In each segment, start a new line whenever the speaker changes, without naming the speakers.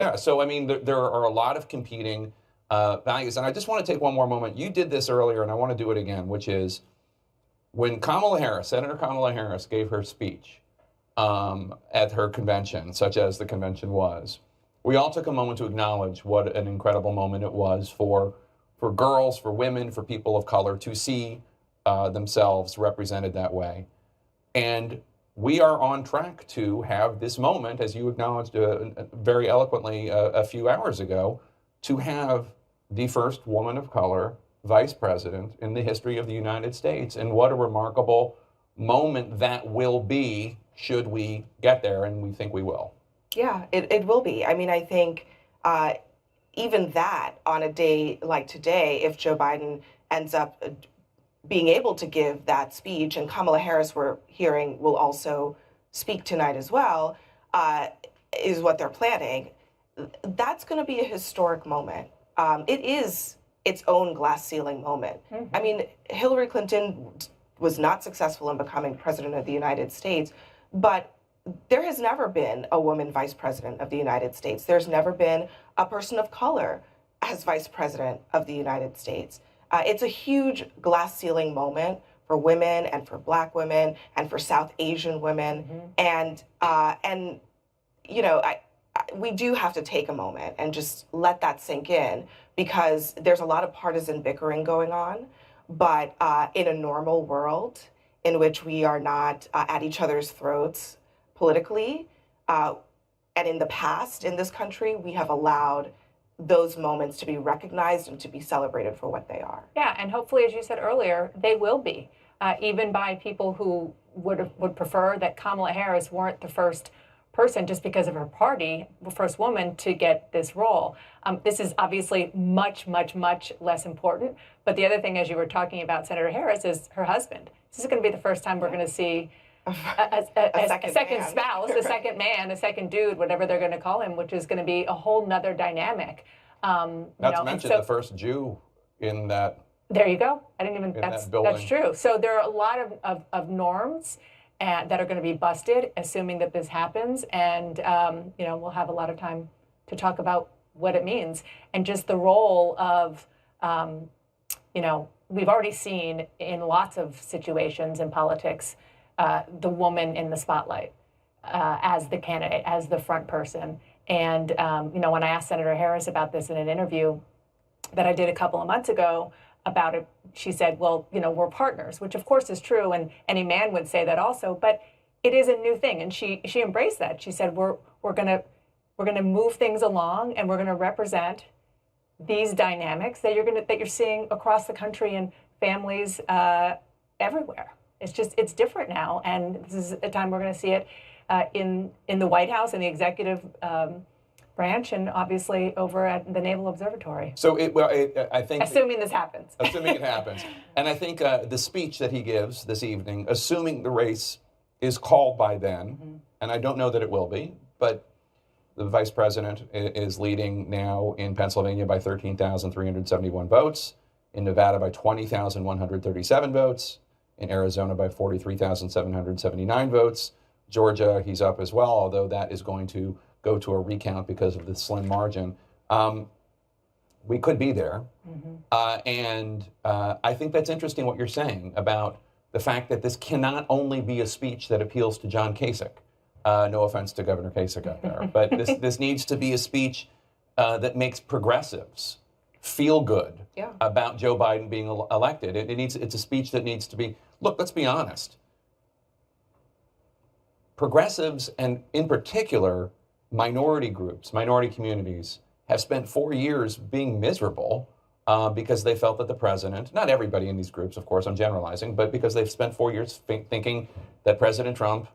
Yeah, so I mean, there are a lot of competing values. And I just want to take one more moment. You did this earlier, and I want to do it again, which is when Kamala Harris, Senator Kamala Harris, gave her speech at her convention, such as the convention was, we all took a moment to acknowledge what an incredible moment it was for girls, for women, for people of color to see themselves represented that way. And we are on track to have this moment, as you acknowledged very eloquently a few hours ago, to have the first woman of color vice president in the history of the United States. And what a remarkable moment that will be should we get there, and we think we will.
Yeah, it will be. I mean, I think even that on a day like today, if Joe Biden ends up being able to give that speech, and Kamala Harris, we're hearing, will also speak tonight as well, is what they're planning. That's going to be a historic moment. It is its own glass ceiling moment. Mm-hmm. I mean, Hillary Clinton was not successful in becoming president of the United States, but there has never been a woman vice president of the United States. There's never been a person of color as vice president of the United States. It's a huge glass ceiling moment for women and for Black women and for South Asian women. Mm-hmm. And you know, we do have to take a moment and just let that sink in, because there's a lot of partisan bickering going on. But in a normal world in which we are not at each other's throats politically, and in the past in this country, we have allowed those moments to be recognized and to be celebrated for what they are.
Yeah, and hopefully, as you said earlier, they will be, even by people who would prefer that Kamala Harris weren't the first person just because of her party, the first woman to get this role. This is obviously much, much, much less important. But the other thing, as you were talking about Senator Harris, is her husband. This is going to be the first time we're going to see a second spouse, a second man, a second dude, whatever they're going to call him, which is going to be a whole nother dynamic.
Not to mention the first Jew in that.
There you go. I didn't even.
That's
true. So there are a lot of norms that are going to be busted, assuming that this happens, and we'll have a lot of time to talk about what it means and just the role of, we've already seen in lots of situations in politics, the woman in the spotlight as the candidate, as the front person. And, when I asked Senator Harris about this in an interview that I did a couple of months ago about it, she said, well, we're partners, which of course is true. And any man would say that also, but it is a new thing. And she embraced that. She said, we're going to move things along, and we're going to represent these dynamics that you're seeing across the country and families everywhere. It's different now, and this is a time we're going to see it in the White House and the executive branch, and obviously over at the Naval Observatory.
So I think,
assuming this happens,
assuming it happens, and I think the speech that he gives this evening, assuming the race is called by then, mm-hmm. and I don't know that it will be, but the vice president is leading now in Pennsylvania by 13,371 votes, in Nevada by 20,137 votes. In Arizona by 43,779 votes. Georgia, he's up as well, although that is going to go to a recount because of the slim margin. We could be there. Mm-hmm. And I think that's interesting what you're saying about the fact that this cannot only be a speech that appeals to John Kasich. No offense to Governor Kasich out there. But this needs to be a speech that makes progressives feel good about Joe Biden being elected. It's a speech that needs to be, look, let's be honest. Progressives, and in particular, minority groups, minority communities, have spent 4 years being miserable because they felt that the president, not everybody in these groups, of course, I'm generalizing, but because they've spent 4 years thinking that President Trump,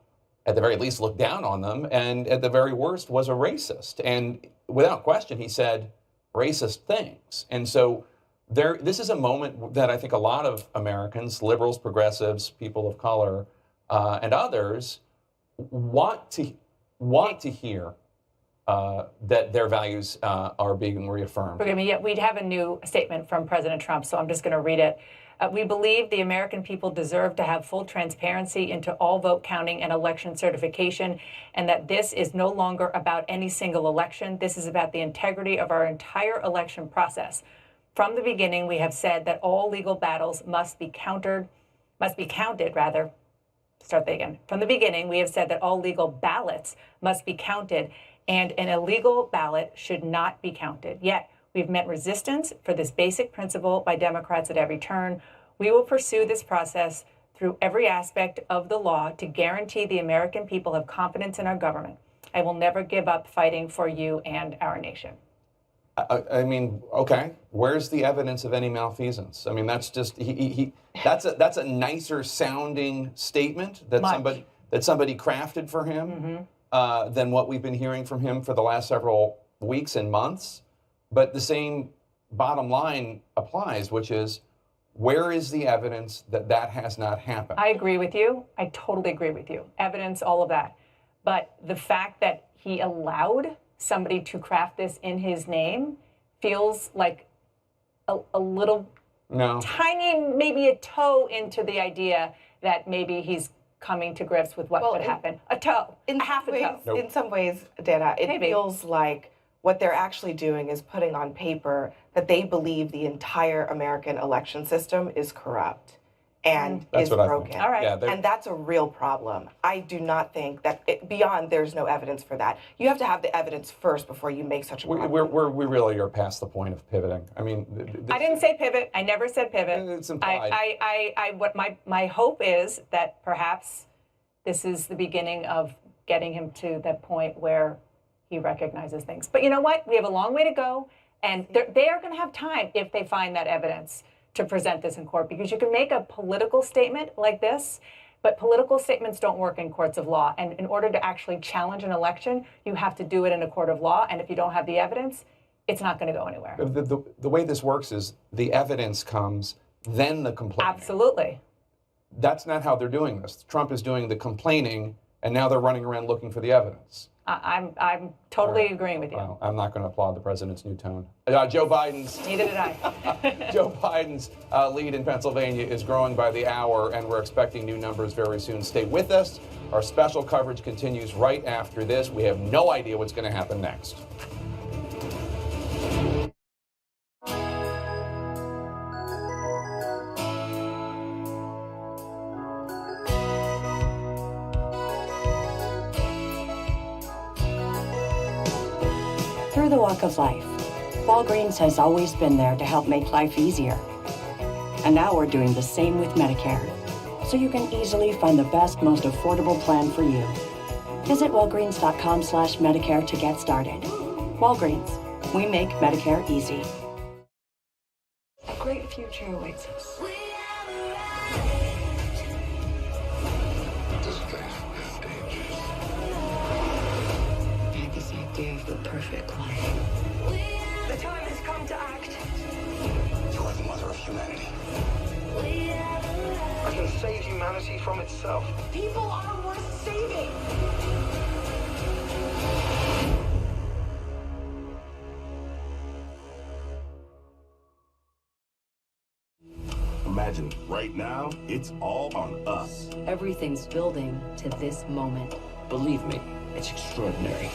at the very least, looked down on them, and at the very worst, was a racist. And without question, he said racist things. And so this is a moment that I think a lot of Americans, liberals, progressives, people of color, and others want to hear that their values are being reaffirmed.
Forgive me, we'd have a new statement from President Trump, so I'm just going to read it. We believe the American people deserve to have full transparency into all vote counting and election certification, and that this is no longer about any single election. This is about the integrity of our entire election process. From the beginning, we have said that all legal battles must be counted. From the beginning, we have said that all legal ballots must be counted, and an illegal ballot should not be counted. Yet, we've met resistance for this basic principle by Democrats at every turn. We will pursue this process through every aspect of the law to guarantee the American people have confidence in our government. I will never give up fighting for you and our nation.
I mean, okay, where's the evidence of any malfeasance? I mean, that's just that's a nicer sounding statement that somebody crafted for him than what we've been hearing from him for the last several weeks and months. But the same bottom line applies, which is, where is the evidence that that has not happened?
I agree with you. I totally agree with you. Evidence, all of that. But the fact that he allowed somebody to craft this in his name feels like a little tiny, maybe a toe into the idea that maybe he's coming to grips with what could happen. A toe, half a toe.
In some ways, Dana, it feels like what they're actually doing is putting on paper that they believe the entire American election system is corrupt and is broken.
All right.
Yeah,
and that's a real problem. I do not think that beyond there's no evidence for that. You have to have the evidence first before you make such a problem.
We really are past the point of pivoting. I mean,
I didn't say pivot. I never said pivot.
It's implied.
What my hope is that perhaps this is the beginning of getting him to that point where he recognizes things. But you know what? We have a long way to go, and they are going to have time if they find that evidence to present this in court, because you can make a political statement like this, but political statements don't work in courts of law. And in order to actually challenge an election, you have to do it in a court of law. And if you don't have the evidence, it's not going to go anywhere.
The way this works is the evidence comes, then the complaining.
Absolutely.
That's not how they're doing this. Trump is doing the complaining, and now they're running around looking for the evidence.
I'm totally agreeing with you.
Well, I'm not going to applaud the president's new tone. Joe Biden's
Neither did I.
Joe Biden's lead in Pennsylvania is growing by the hour, and we're expecting new numbers very soon. Stay with us. Our special coverage continues right after this. We have no idea what's going to happen next.
Through the walk of life, Walgreens has always been there to help make life easier. And now we're doing the same with Medicare, so you can easily find the best, most affordable plan for you. Visit walgreens.com/Medicare to get started. Walgreens, we make Medicare easy. A great future awaits us. Of the perfect life.
The time has come to act.
You are the mother of humanity.
I can save humanity from itself.
People are worth saving.
Imagine right now, it's all on us.
Everything's building to this moment.
Believe me, it's extraordinary.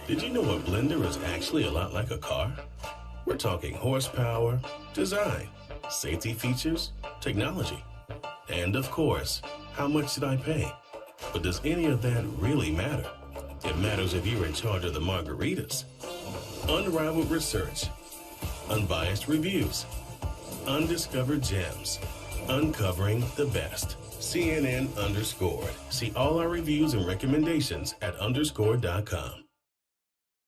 Did you know a blender is actually a lot like a car? We're talking horsepower, design, safety features, technology, and of course, how much did I pay? But does any of that really matter? It matters if you're in charge of the margaritas. Unrivaled research, unbiased reviews, undiscovered gems, uncovering the best. CNN Underscored. See all our reviews and recommendations at underscore.com.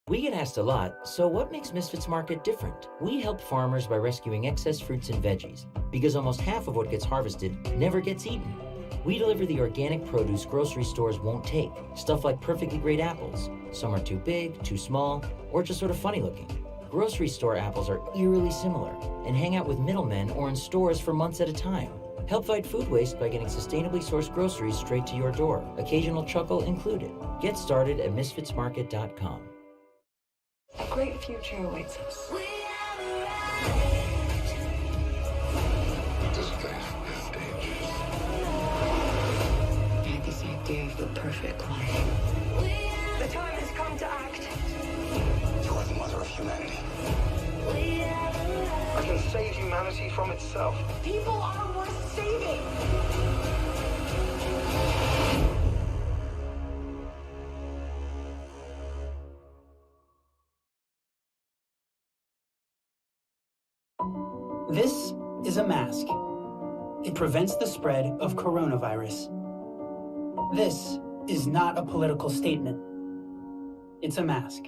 We get asked a lot, so what makes Misfits Market different? We help farmers by rescuing excess fruits and veggies, because almost half of what gets harvested never gets eaten. We deliver the organic produce grocery stores won't take. Stuff like perfectly grade apples. Some are too big, too small, or just sort of funny looking. Grocery store apples are eerily similar and hang out with middlemen or in stores for months at a time. Help fight food waste by getting sustainably sourced groceries straight to your door. Occasional chuckle included. Get started at misfitsmarket.com.
A great future awaits us.
This place is dangerous.
I had this idea of the perfect life.
The time has come to act.
You are the mother of humanity.
I can save humanity from itself.
People are worth saving.
This is a mask. It prevents the spread of coronavirus. This is not a political statement. It's a mask.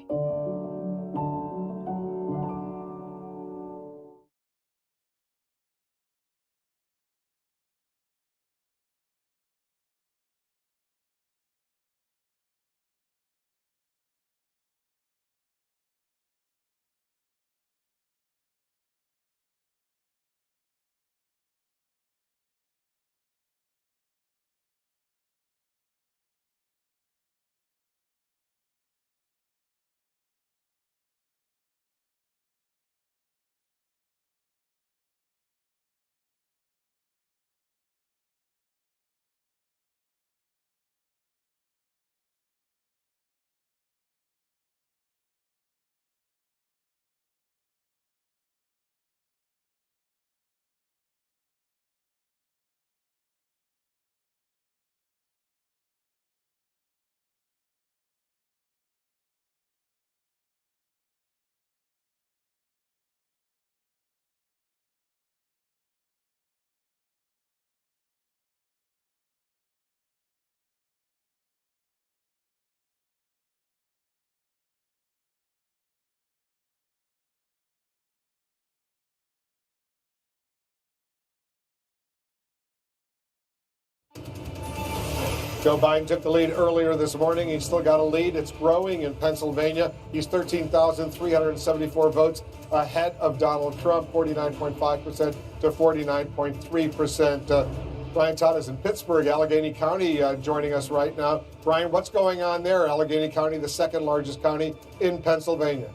Joe Biden took the lead earlier this morning. He's still got a lead. It's growing in Pennsylvania. He's 13,374 votes ahead of Donald Trump, 49.5% to 49.3%. Brian Todd is in Pittsburgh, Allegheny County, joining us right now. Brian, what's going on there? Allegheny County, the second largest county in Pennsylvania.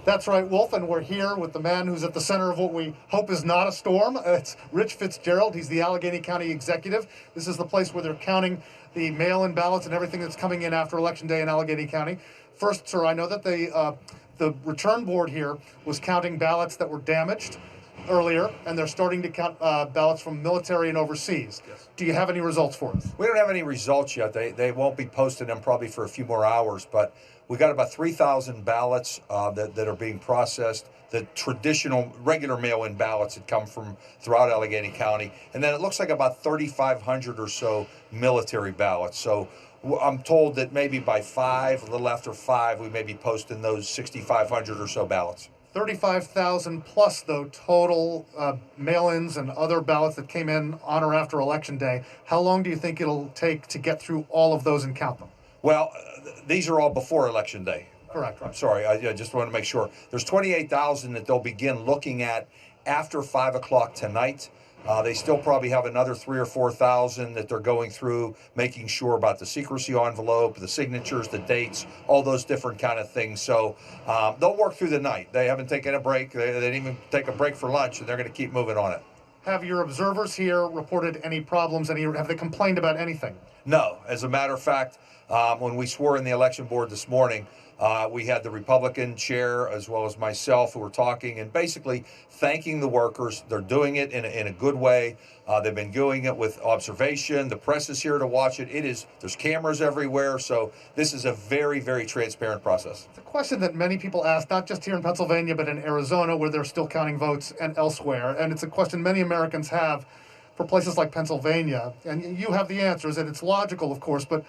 That's right, Wolf, and we're here with the man who's at the center of what we hope is not a storm. It's Rich Fitzgerald. He's the Allegheny County executive. This is the place where they're counting the mail-in ballots and everything that's coming in after Election Day in Allegheny County. First, sir, I know that the return board here was counting ballots that were damaged earlier, and they're starting to count ballots from military and overseas. Yes. Do you have any results for us?
We don't have any results yet. They won't be posting them probably for a few more hours, but we got about 3,000 ballots that are being processed. The traditional, regular mail-in ballots that come from throughout Allegheny County. And then it looks like about 3,500 or so military ballots. So I'm told that maybe by 5, a little after 5, we may be posting those 6,500 or so ballots.
35,000 plus, though, total mail-ins and other ballots that came in on or after Election Day. How long do you think it'll take to get through all of those and count them?
Well, these are all before Election Day.
Correct.
I'm sorry, I just want to make sure. There's 28,000 that they'll begin looking at after 5 o'clock tonight. They still probably have another 3,000 or 4,000 that they're going through, making sure about the secrecy envelope, the signatures, the dates, all those different kind of things. So they'll work through the night. They haven't taken a break. They didn't even take a break for lunch, and they're going to keep moving on it.
Have your observers here reported any problems? Have they complained about anything?
No. As a matter of fact, when we swore in the election board this morning, we had the Republican chair as well as myself who were talking and basically thanking the workers. They're doing it in a good way. They've been doing it with observation. The press is here to watch it. There's cameras everywhere. So this is a very, very transparent process.
It's a question that many people ask, not just here in Pennsylvania, but in Arizona, where they're still counting votes, and elsewhere. And it's a question many Americans have for places like Pennsylvania. And you have the answers, and it's logical, of course, but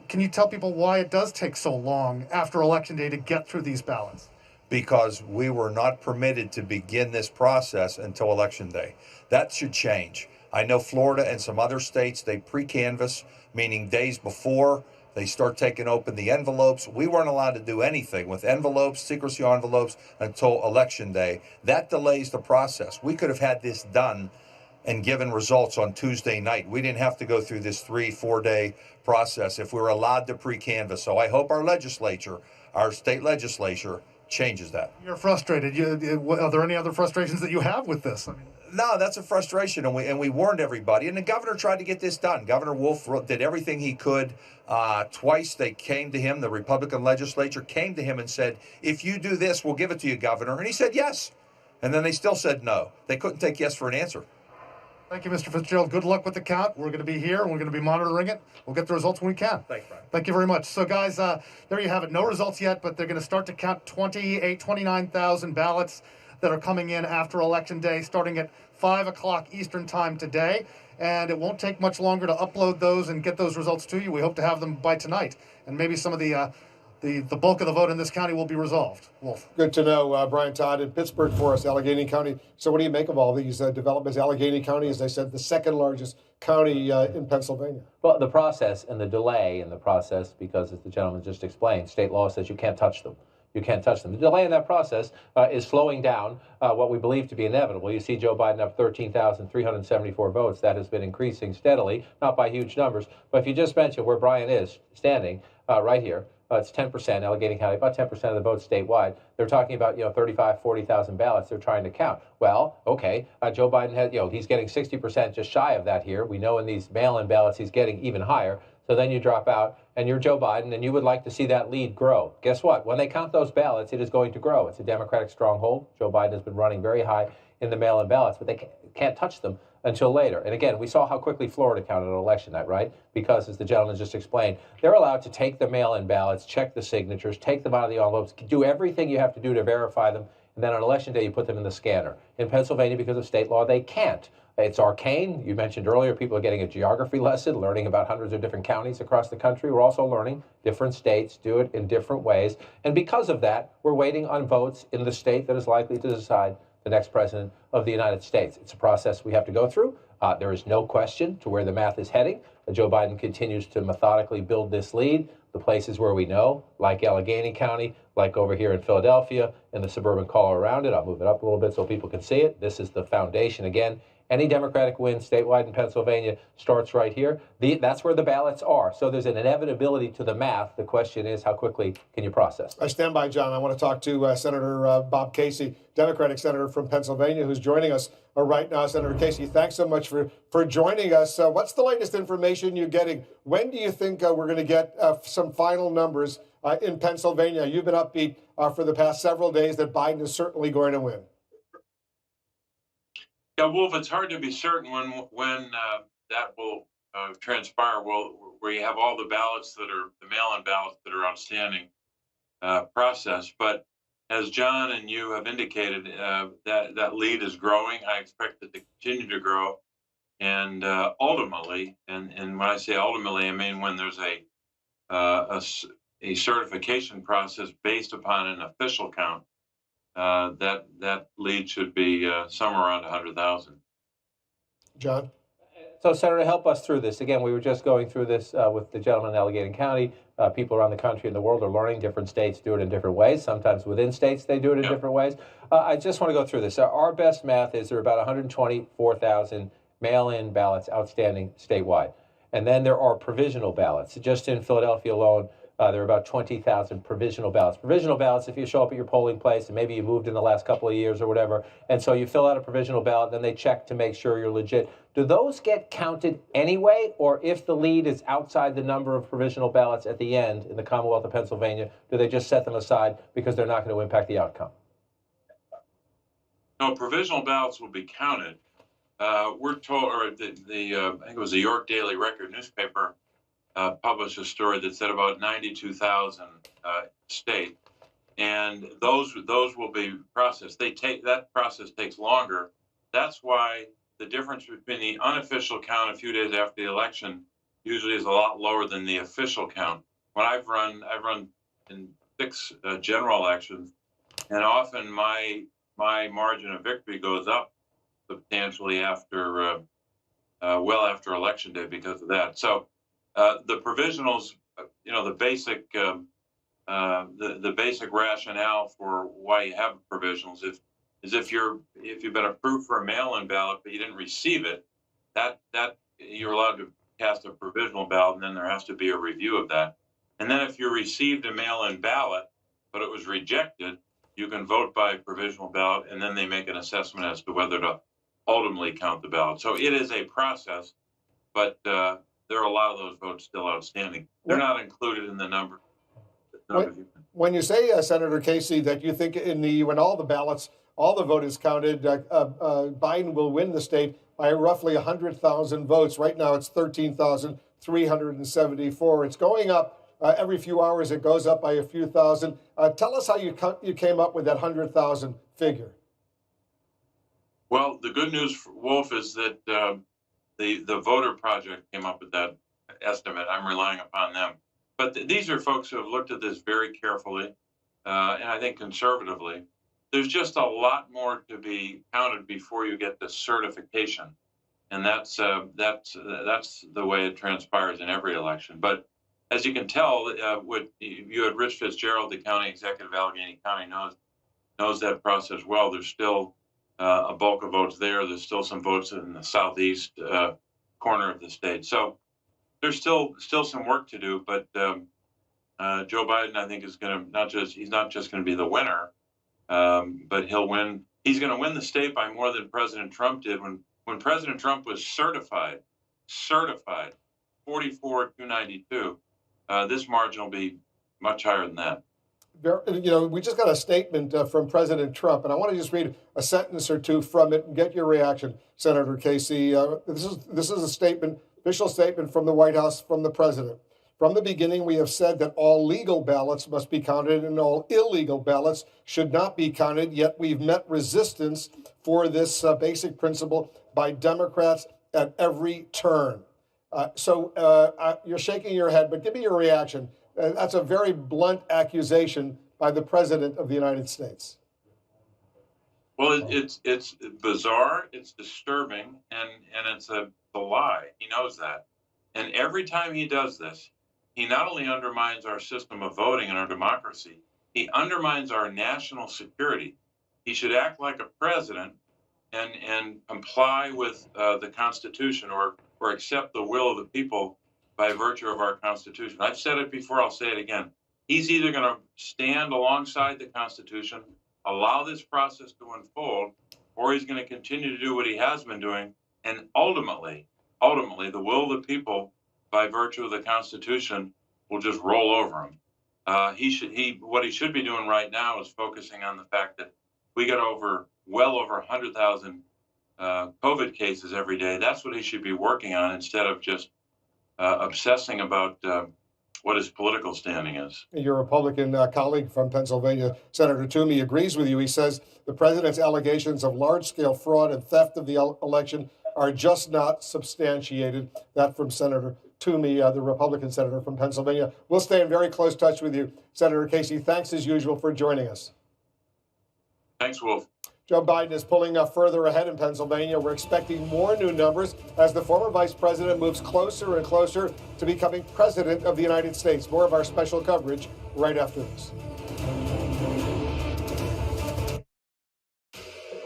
can you tell people why it does take so long after Election Day to get through these ballots?
because we were not permitted to begin this process until Election Day. That should change. I know Florida and some other states, they pre-canvass, meaning days before they start taking open the envelopes. We weren't allowed to do anything with envelopes, secrecy envelopes, until Election Day. That delays the process. We could have had this done and given results on Tuesday night. We didn't have to go through this 3-4 day process if we were allowed to pre-canvass. So I hope our legislature, our state legislature, changes that.
You're frustrated. Are there any other frustrations that you have with this? I mean,
no, that's a frustration, and we warned everybody. And the governor tried to get this done. Governor Wolf did everything he could. Twice they came to him, the Republican legislature came to him and said, if you do this, we'll give it to you, Governor. And he said yes. And then they still said no. They couldn't take yes for an answer.
Thank you, Mr. Fitzgerald. Good luck with the count. We're going to be here, and we're going to be monitoring it. We'll get the results when we can.
Thanks, Brian.
Thank you very much. So, guys, there you have it. No results yet, but they're going to start to count 29,000 ballots that are coming in after Election Day, starting at 5 o'clock Eastern Time today. And it won't take much longer to upload those and get those results to you. We hope to have them by tonight. And maybe some of the bulk of the vote in this county will be resolved. Wolf.
Good to know. Brian Todd in Pittsburgh for us, Allegheny County. So what do you make of all these developments? Allegheny County, as I said, the second largest county in Pennsylvania.
Well, the process and the delay in the process, because as the gentleman just explained, state law says you can't touch them. You can't touch them. The delay in that process is slowing down what we believe to be inevitable. You see Joe Biden up 13,374 votes. That has been increasing steadily, not by huge numbers. But if you just mention where Brian is standing right here, it's 10%, Allegheny County, about 10% of the votes statewide. They're talking about, 35, 40,000 ballots they're trying to count. Well, okay, Joe Biden has, he's getting 60%, just shy of that here. We know in these mail-in ballots he's getting even higher. So then you drop out, and you're Joe Biden, and you would like to see that lead grow. Guess what? When they count those ballots, it is going to grow. It's a Democratic stronghold. Joe Biden has been running very high in the mail-in ballots, but they can't touch them until later. And again, we saw how quickly Florida counted on election night, right? Because, as the gentleman just explained, they're allowed to take the mail-in ballots, check the signatures, take them out of the envelopes, do everything you have to do to verify them, and then on election day you put them in the scanner. In Pennsylvania, because of state law, they can't. It's arcane. You mentioned earlier people are getting a geography lesson, learning about hundreds of different counties across the country. We're also learning different states do it in different ways. And because of that, we're waiting on votes in the state that is likely to decide the next president of the United States. It's a process we have to go through. There is no question to where the math is heading. Joe Biden continues to methodically build this lead. The places where we know, like Allegheny County, like over here in Philadelphia, and the suburban core around it. I'll move it up a little bit so people can see it. This is the foundation again. Any Democratic win statewide in Pennsylvania starts right here. That's where the ballots are. So there's an inevitability to the math. The question is, how quickly can you process?
I stand by, John. I want to talk to Senator Bob Casey, Democratic senator from Pennsylvania, who's joining us right now. Senator Casey, thanks so much for joining us. What's the latest information you're getting? When do you think we're going to get some final numbers in Pennsylvania? You've been upbeat for the past several days that Biden is certainly going to win.
Yeah, Wolf, it's hard to be certain when that will transpire. Well, where you have all the ballots the mail-in ballots that are outstanding processed. But as John and you have indicated, that lead is growing. I expect it to continue to grow. And ultimately, and when I say ultimately, I mean when there's a certification process based upon an official count, that lead should be somewhere around 100,000.
John?
So, Senator, help us through this. Again, we were just going through this with the gentleman in Allegheny County. People around the country and the world are learning. Different states do it in different ways. Sometimes within states, they do it in different ways. I just want to go through this. Our best math is there are about 124,000 mail-in ballots outstanding statewide. And then there are provisional ballots. Just in Philadelphia alone, there are about 20,000 provisional ballots. Provisional ballots, if you show up at your polling place and maybe you moved in the last couple of years or whatever, and so you fill out a provisional ballot, then they check to make sure you're legit. Do those get counted anyway, or if the lead is outside the number of provisional ballots at the end in the Commonwealth of Pennsylvania, do they just set them aside because they're not going to impact the outcome?
No, provisional ballots will be counted. We're told, or I think it was the York Daily Record newspaper published a story that said about 92,000 state, and those will be processed. That process takes longer. That's why the difference between the unofficial count a few days after the election usually is a lot lower than the official count. When I've run in 6 general elections, and often my margin of victory goes up substantially after well after election day because of that. So the provisionals, the basic the basic rationale for why you have provisionals is if you've been approved for a mail-in ballot but you didn't receive it, that you're allowed to cast a provisional ballot, and then there has to be a review of that. And then if you received a mail-in ballot but it was rejected, you can vote by provisional ballot, and then they make an assessment as to whether to ultimately count the ballot. So it is a process, but there are a lot of those votes still outstanding. They're not included in the number.
When you say, Senator Casey, that you think when all the vote is counted, Biden will win the state by roughly 100,000 votes. Right now it's 13,374. It's going up every few hours. It goes up by a few thousand. Tell us how you came up with that 100,000 figure.
Well, the good news, Wolf, is that the Voter Project came up with that estimate. I'm relying upon them. But these are folks who have looked at this very carefully, and I think conservatively. There's just a lot more to be counted before you get the certification, and that's the way it transpires in every election. But as you can tell, you had Rich Fitzgerald, the county executive of Allegheny County, knows that process well. There's still a bulk of votes there. There's still some votes in the southeast corner of the state. So there's still some work to do. But Joe Biden, I think, is going to he's not just going to be the winner, but he'll win. He's going to win the state by more than President Trump did when President Trump was certified 44-292. This margin will be much higher than that.
We just got a statement from President Trump, and I want to just read a sentence or two from it and get your reaction, Senator Casey. This is a statement, official statement from the White House, from the president. From the beginning, we have said that all legal ballots must be counted and all illegal ballots should not be counted, yet we've met resistance for this basic principle by Democrats at every turn. So you're shaking your head, but give me your reaction. That's a very blunt accusation by the President of the United States.
Well, it's bizarre, it's disturbing, and it's a lie. He knows that. And every time he does this, he not only undermines our system of voting and our democracy, he undermines our national security. He should act like a president and comply with the Constitution or accept the will of the people by virtue of our Constitution. I've said it before, I'll say it again. He's either going to stand alongside the Constitution, allow this process to unfold, or he's going to continue to do what he has been doing, and ultimately, the will of the people, by virtue of the Constitution, will just roll over him. What he should be doing right now is focusing on the fact that we got well over 100,000 COVID cases every day. That's what he should be working on, instead of just obsessing about what his political standing is.
Your Republican colleague from Pennsylvania, Senator Toomey, agrees with you. He says the president's allegations of large-scale fraud and theft of the election are just not substantiated. That from Senator Toomey, the Republican senator from Pennsylvania. We'll stay in very close touch with you, Senator Casey. Thanks, as usual, for joining us.
Thanks, Wolf.
Joe Biden is pulling further ahead in Pennsylvania. We're expecting more new numbers as the former vice president moves closer and closer to becoming president of the United States. More of our special coverage right after this.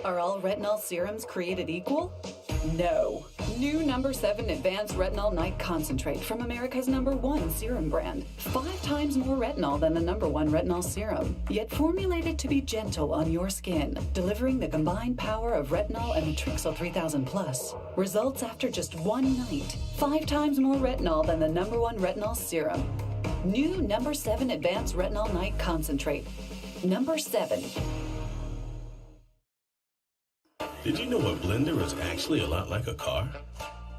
Are all retinol serums created equal? No. New No. 7 Advanced Retinol Night Concentrate from America's #1 serum brand. 5 times more retinol than the #1 retinol serum, yet formulated to be gentle on your skin, delivering the combined power of retinol and the Trixil 3000 Plus. Results after just one night. 5 times more retinol than the #1 retinol serum. New No. 7 Advanced Retinol Night Concentrate. No. 7.
Did you know a blender is actually a lot like a car?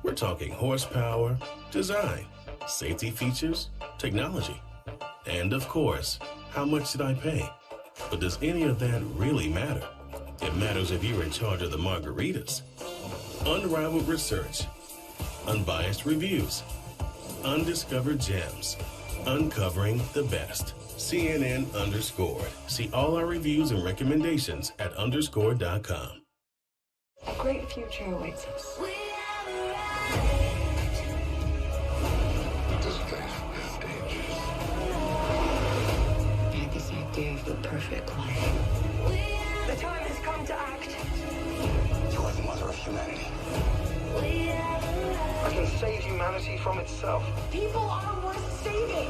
We're talking horsepower, design, safety features, technology, and of course, how much did I pay? But does any of that really matter? It matters if you're in charge of the margaritas. Unrivaled research, unbiased reviews, undiscovered gems, uncovering the best. CNN Underscored. See all our reviews and recommendations at underscore.com.
A great future awaits us.
This place is dangerous.
I had this idea of the perfect life.
The time has come to act.
You are the mother of humanity.
I can save humanity from itself.
People are worth saving.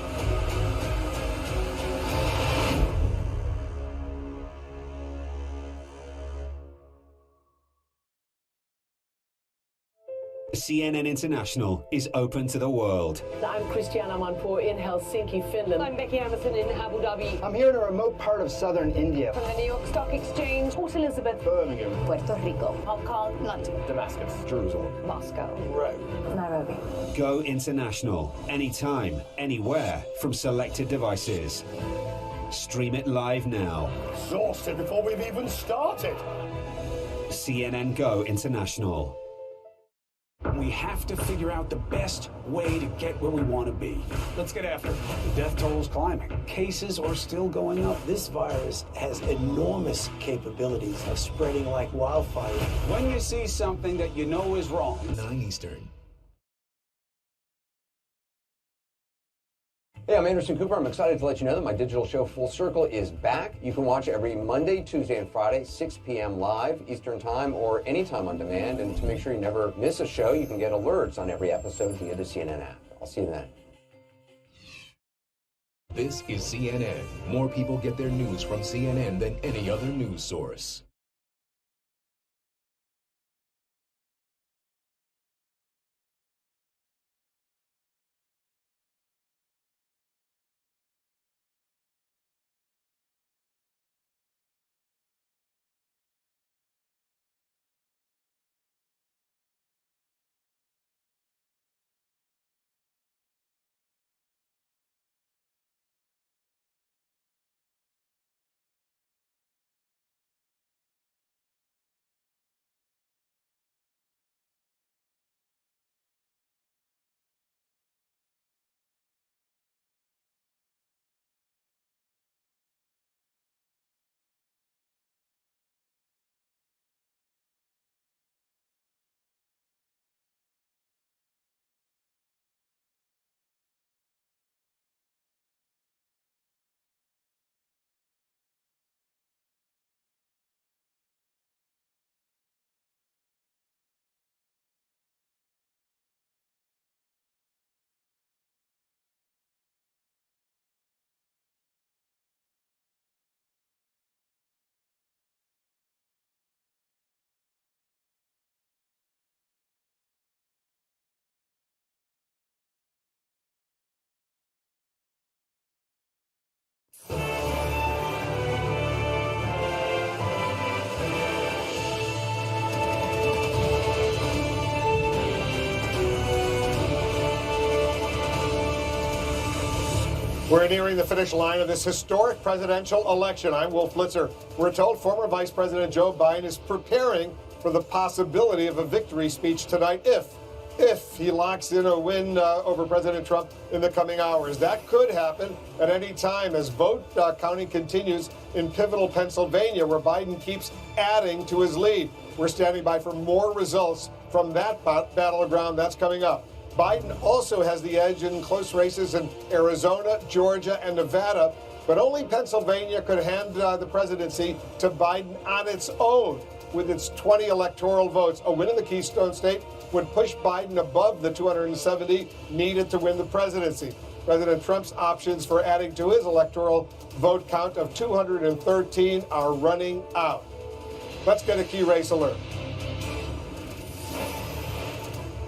CNN International is open to the world.
I'm Christiana Manpour in Helsinki, Finland. I'm Becky Emerson in Abu Dhabi.
I'm here in a remote part of southern India.
From the New York Stock Exchange, Port Elizabeth,
Birmingham,
Puerto Rico, Hong Kong, London,
Damascus, Jerusalem,
Moscow,
Rome,
Nairobi.
Go international, anytime, anywhere, from selected devices. Stream it live now.
Exhausted before we've even started.
CNN Go International.
We have to figure out the best way to get where we want to be. Let's get after it. The death toll is climbing. Cases are still going up.
This virus has enormous capabilities of spreading like wildfire.
When you see something that you know is wrong,
9 Eastern.
Hey, I'm Anderson Cooper. I'm excited to let you know that my digital show Full Circle is back. You can watch every Monday, Tuesday, and Friday, 6 p.m. live, Eastern Time, or anytime on demand. And to make sure you never miss a show, you can get alerts on every episode via the CNN app. I'll see you then.
This is CNN. More people get their news from CNN than any other news source.
We're nearing the finish line of this historic presidential election. I'm Wolf Blitzer. We're told former Vice President Joe Biden is preparing for the possibility of a victory speech tonight if he locks in a win over President Trump in the coming hours. That could happen at any time as vote counting continues in pivotal Pennsylvania, where Biden keeps adding to his lead. We're standing by for more results from that battleground. That's coming up. Biden also has the edge in close races in Arizona, Georgia, and Nevada, but only Pennsylvania could hand the presidency to Biden on its own with its 20 electoral votes. A win in the Keystone State would push Biden above the 270 needed to win the presidency. President Trump's options for adding to his electoral vote count of 213 are running out. Let's get a key race alert.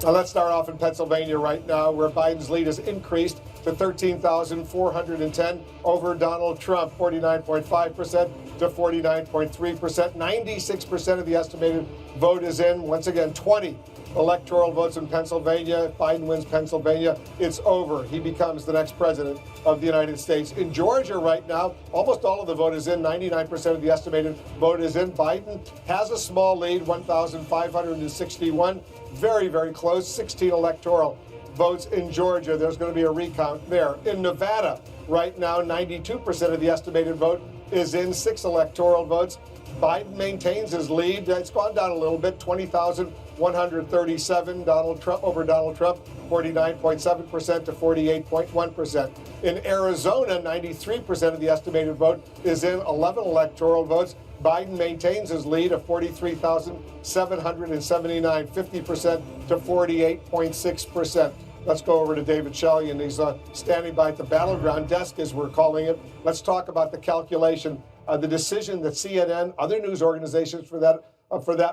Now let's start off in Pennsylvania right now, where Biden's lead has increased to 13,410 over Donald Trump, 49.5% to 49.3%. 96% of the estimated vote is in. Once again, 20 electoral votes in Pennsylvania. If Biden wins Pennsylvania, it's over. He becomes the next president of the United States. In Georgia right now, almost all of the vote is in. 99% of the estimated vote is in. Biden has a small lead, 1,561. Very, very close, 16 electoral votes in Georgia. There's going to be a recount there. In Nevada, right now, 92% of the estimated vote is in, 6 electoral votes. Biden maintains his lead. It's gone down a little bit, 20,137. Donald Trump, 49.7% to 48.1%. In Arizona, 93% of the estimated vote is in, 11 electoral votes. Biden maintains his lead of 43,779, 50% to 48.6%. Let's go over to David Shelley, and he's standing by at the battleground desk, as we're calling it. Let's talk about the calculation, the decision that CNN, other news organizations for that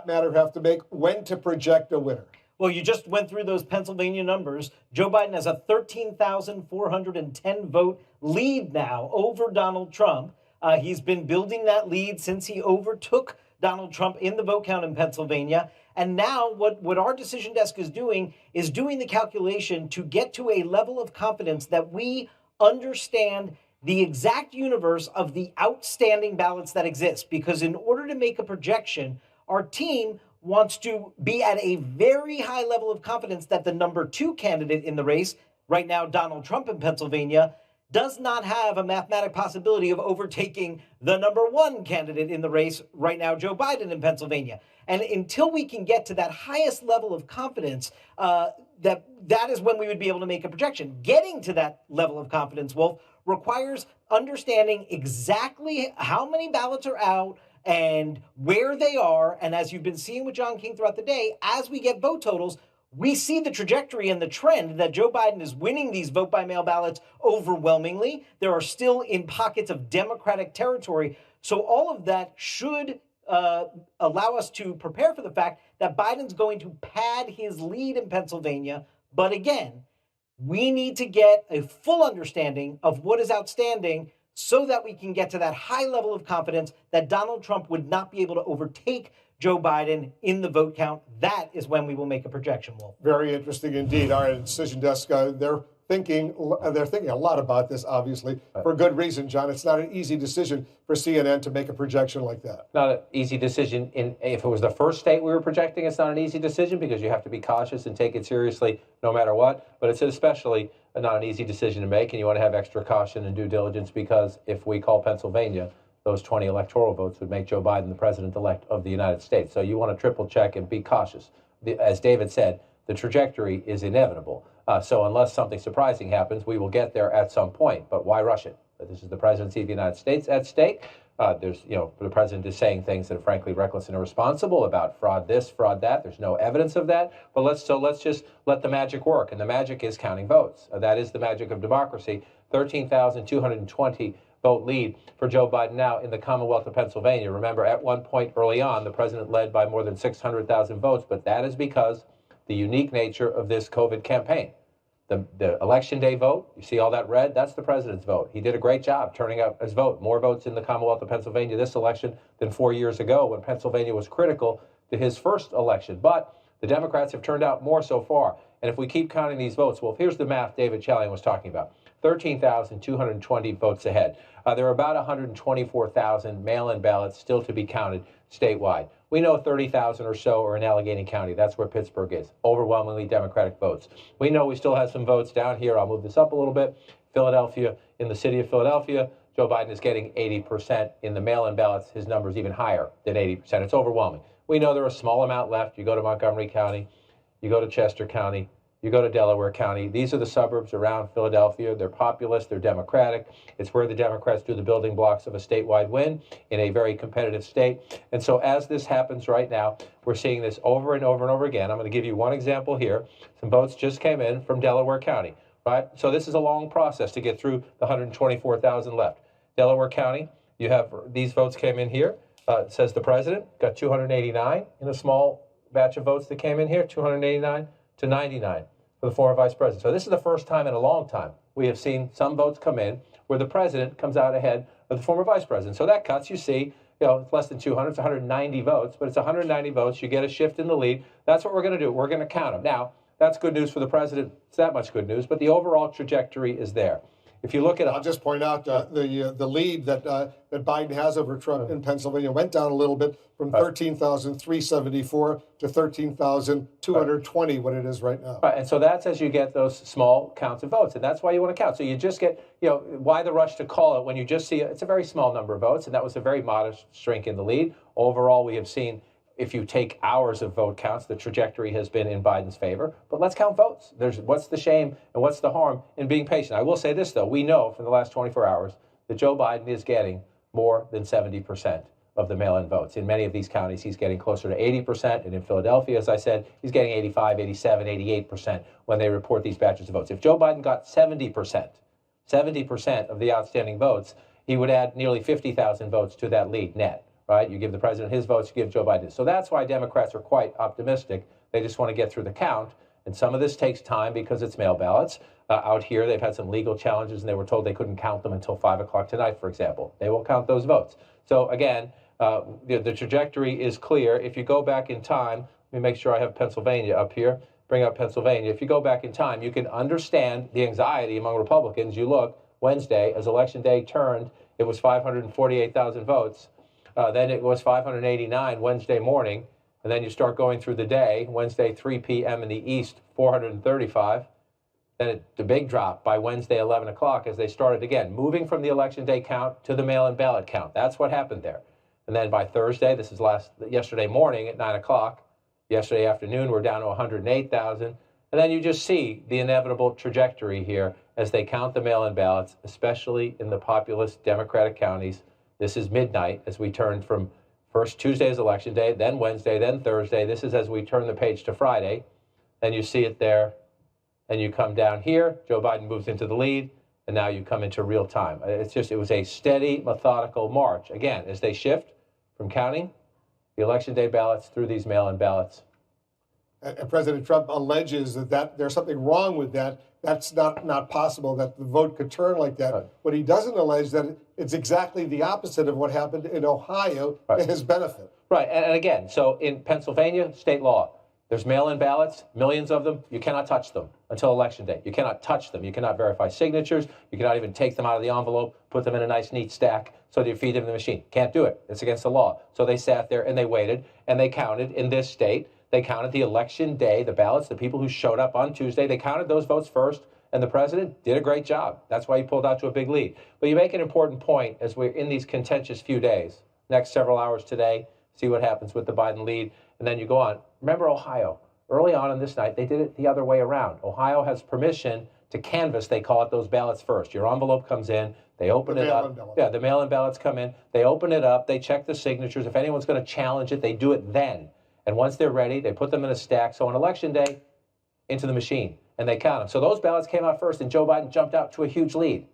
matter, have to make when to project a winner.
Well, you just went through those Pennsylvania numbers. Joe Biden has a 13,410 vote lead now over Donald Trump. He's been building that lead since he overtook Donald Trump in the vote count in Pennsylvania. And now what our decision desk is doing the calculation to get to a level of confidence that we understand the exact universe of the outstanding ballots that exist. Because in order to make a projection, our team wants to be at a very high level of confidence that the number 2 candidate in the race, right now Donald Trump in Pennsylvania, does not have a mathematic possibility of overtaking the number 1 candidate in the race, right now Joe Biden in Pennsylvania. And until we can get to that highest level of confidence, that is when we would be able to make a projection. Getting to that level of confidence, Wolf, requires understanding exactly how many ballots are out and where they are. And as you've been seeing with John King throughout the day, as we get vote totals, we see the trajectory and the trend that Joe Biden is winning these vote-by-mail ballots overwhelmingly. There are still in pockets of Democratic territory. So all of that should allow us to prepare for the fact that Biden's going to pad his lead in Pennsylvania. But again, we need to get a full understanding of what is outstanding so that we can get to that high level of confidence that Donald Trump would not be able to overtake Joe Biden in the vote count. That is when we will make a projection, Wolf.
Very interesting indeed. All right, Decision Desk, they're thinking a lot about this, obviously, for good reason, John. It's not an easy decision for CNN to make a projection like that. Not an easy decision.
If it was the first state we were projecting, it's not an easy decision because you have to be cautious and take it seriously no matter what. But it's especially not an easy decision to make, and you want to have extra caution and due diligence because if we call Pennsylvania, those 20 electoral votes would make Joe Biden the president-elect of the United States. So you want to triple check and be cautious. As David said, the trajectory is inevitable. So unless something surprising happens, we will get there at some point. But why rush it? This is the presidency of the United States at stake. The president is saying things that are frankly reckless and irresponsible about fraud this, fraud that. There's no evidence of that. But let's just let the magic work. And the magic is counting votes. That is the magic of democracy. 13,220 vote lead for Joe Biden now in the Commonwealth of Pennsylvania. Remember, at one point early on, the president led by more than 600,000 votes, but that is because the unique nature of this COVID campaign. The election day vote, you see all that red? That's the president's vote. He did a great job turning out his vote. More votes in the Commonwealth of Pennsylvania this election than 4 years ago when Pennsylvania was critical to his first election. But the Democrats have turned out more so far. And if we keep counting these votes, well, here's the math David Challian was talking about. 13,220 votes ahead. There are about 124,000 mail-in ballots still to be counted statewide. We know 30,000 or so are in Allegheny County. That's where Pittsburgh is. Overwhelmingly Democratic votes. We know we still have some votes down here. I'll move this up a little bit. Philadelphia, in the city of Philadelphia, Joe Biden is getting 80% in the mail-in ballots. His number is even higher than 80%. It's overwhelming. We know there are a small amount left. You go to Montgomery County, you go to Chester County, you go to Delaware County. These are the suburbs around Philadelphia. They're populous. They're Democratic. It's where the Democrats do the building blocks of a statewide win in a very competitive state. And so as this happens right now, we're seeing this over and over and over again. I'm going to give you one example here. Some votes just came in from Delaware County, right? So this is a long process to get through the 124,000 left. Delaware County, you have these votes came in here. It says the president got 289 in a small batch of votes that came in here, 289 to 99. For the former vice president. So this is the first time in a long time we have seen some votes come in where the president comes out ahead of the former vice president. So that cuts, you see, it's less than 200, it's 190 votes, but it's 190 votes. You get a shift in the lead. That's what we're going to do. We're going to count them. Now, that's good news for the president. It's that much good news, but the overall trajectory is there. If you look at,
I'll just point out the lead that Biden has over Trump in Pennsylvania went down a little bit from 13,374 to 13,220, what it is right now.
Right, and so that's as you get those small counts of votes, and that's why you want to count. So you just get, why the rush to call it when you just see it's a very small number of votes, and that was a very modest shrink in the lead. Overall, we have seen, if you take hours of vote counts, the trajectory has been in Biden's favor. But let's count votes. What's the shame and what's the harm in being patient? I will say this, though. We know from the last 24 hours that Joe Biden is getting more than 70% of the mail-in votes. In many of these counties, he's getting closer to 80%. And in Philadelphia, as I said, he's getting 85, 87, 88% when they report these batches of votes. If Joe Biden got 70% of the outstanding votes, he would add nearly 50,000 votes to that lead net. Right? You give the president his votes, you give Joe Biden his. So that's why Democrats are quite optimistic. They just want to get through the count. And some of this takes time because it's mail ballots. Out here, they've had some legal challenges, and they were told they couldn't count them until 5 o'clock tonight, for example. They will count those votes. So again, the trajectory is clear. If you go back in time, let me make sure I have Pennsylvania up here. Bring up Pennsylvania. If you go back in time, you can understand the anxiety among Republicans. You look, Wednesday, as Election Day turned, it was 548,000 votes. Then it was 589 Wednesday morning, and then you start going through the day. Wednesday, 3 p.m. in the East, 435. Then the big drop by Wednesday, 11 o'clock, as they started again, moving from the Election Day count to the mail-in ballot count. That's what happened there. And then by Thursday, this is yesterday morning at 9 o'clock. Yesterday afternoon, we're down to 108,000. And then you just see the inevitable trajectory here as they count the mail-in ballots, especially in the populous Democratic counties. This is midnight as we turn from first Tuesday's Election Day, then Wednesday, then Thursday. This is as we turn the page to Friday. Then you see it there, and you come down here. Joe Biden moves into the lead, and now you come into real time. It was a steady, methodical march. Again, as they shift from counting the Election Day ballots through these mail-in ballots.
And President Trump alleges that there's something wrong with that. That's not possible, that the vote could turn like that. Right. What he doesn't allege that it's exactly the opposite of what happened in Ohio to his benefit.
Right, and again, so in Pennsylvania, state law, there's mail-in ballots, millions of them. You cannot touch them until Election Day. You cannot touch them. You cannot verify signatures. You cannot even take them out of the envelope, put them in a nice, neat stack so that you feed them in the machine. Can't do it. It's against the law. So they sat there and they waited and they counted in this state. They counted the Election Day, the ballots, the people who showed up on Tuesday. They counted those votes first, and the president did a great job. That's why he pulled out to a big lead. But you make an important point as we're in these contentious few days, next several hours today, see what happens with the Biden lead, and then you go on. Remember Ohio. Early on in this night, they did it the other way around. Ohio has permission to canvass, they call it, those ballots first. Your envelope comes in, they open it up. Yeah, the mail-in ballots come in, they open it up, they check the signatures. If anyone's going to challenge it, they do it then. And once they're ready, they put them in a stack. So on Election Day, into the machine, and they count them. So those ballots came out first, and Joe Biden jumped out to a huge lead.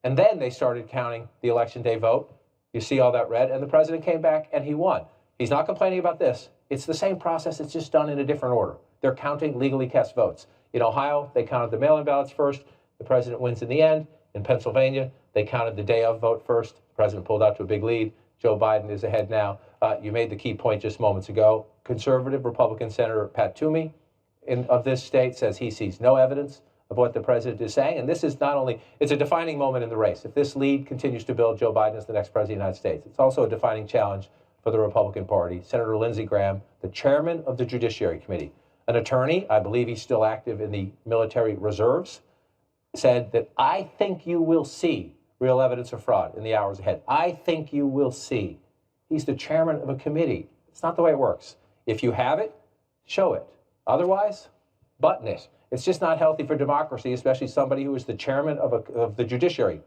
And then they started counting the Election Day vote. You see all that red, and the president came back, and he won. He's not complaining about this. It's the same process. It's just done in a different order. They're counting legally cast votes. In Ohio, they counted the mail-in ballots first. The president wins in the end. In Pennsylvania, they counted the day of vote first. The president pulled out to a big lead. Joe Biden is ahead now. You made the key point just moments ago. Conservative Republican Senator Pat Toomey of this state says he sees no evidence of what the president is saying. And this is not only, it's a defining moment in the race. If this lead continues to build, Joe Biden as the next president of the United States. It's also a defining challenge for the Republican Party. Senator Lindsey Graham, the chairman of the Judiciary Committee, an attorney, I believe he's still active in the military reserves, said that I think you will see real evidence of fraud in the hours ahead. I think you will see. He's the chairman of a committee. It's not the way it works. If you have it, show it. Otherwise, button it. It's just not healthy for democracy, especially somebody who is the chairman of the Judiciary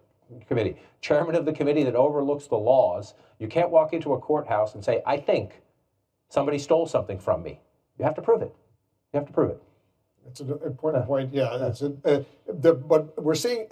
Committee, chairman of the committee that overlooks the laws. You can't walk into a courthouse and say, I think somebody stole something from me. You have to prove it. You have to prove it.
It's an important point. Yeah, but we're seeing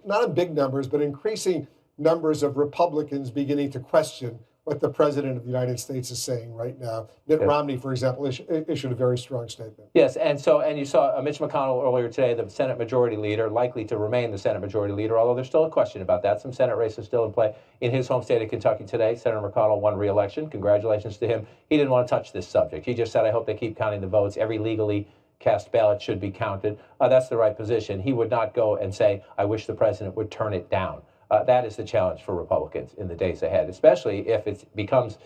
not in big numbers, but increasing numbers of Republicans beginning to question what the president of the United States is saying right now. Mitt Romney, for example, issued a very strong statement.
Yes, and you saw Mitch McConnell earlier today, the Senate Majority Leader, likely to remain the Senate Majority Leader, although there's still a question about that. Some Senate races still in play. In his home state of Kentucky today, Senator McConnell won re-election. Congratulations to him. He didn't want to touch this subject. He just said, I hope they keep counting the votes. Every legally cast ballots should be counted. That's the right position. He would not go and say, I wish the president would turn it down. That is the challenge for Republicans in the days ahead, especially if it becomes